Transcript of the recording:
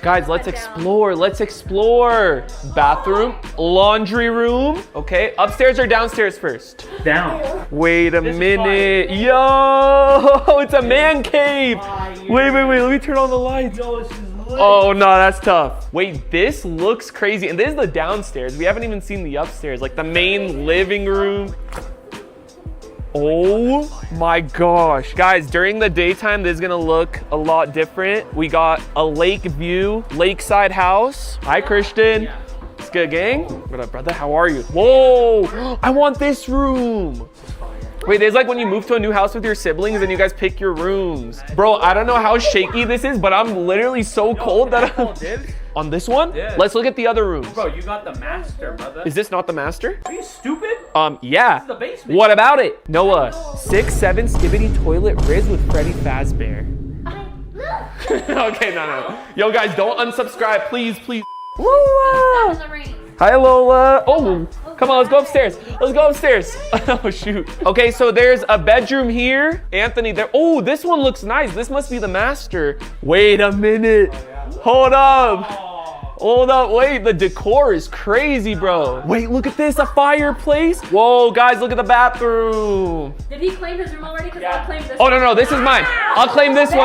Guys, let's explore. Let's explore. Bathroom, laundry room. Okay, upstairs or downstairs first? Down. Wait a minute. Yo, it's a man cave. Wait. Let me turn on the lights. Oh no, that's tough. Wait, this looks crazy. And this is the downstairs. We haven't even seen the upstairs, like the main living room. Oh my gosh. Guys, during the daytime, this is gonna look a lot different. We got a lake view, lakeside house. Hi, Christian. It's good, gang. What up, brother? How are you? Whoa, I want this room. Wait, there's like when you move to a new house with your siblings and you guys pick your rooms. Bro, I don't know how shaky this is, but I'm literally so cold that I'm... On this one? Yeah. Let's look at the other rooms. Bro, you got the master, brother. Is this not the master? Are you stupid? Yeah. This is the basement. What about it? Noah, 6'7" skibbity toilet Riz with Freddy Fazbear. Okay, no. Yo, guys, don't unsubscribe, please. Lola! Hi, Lola. Oh, come on, let's go upstairs. Oh, shoot. Okay, so there's a bedroom here. Anthony, there. Oh, this one looks nice. This must be the master. Wait a minute. Hold up, wait, the decor is crazy, bro. Wait, look at this, a fireplace. Whoa, guys, look at the bathroom. Did he claim his room already? Because I'll claim this Oh, no, this is mine. I'll claim this one.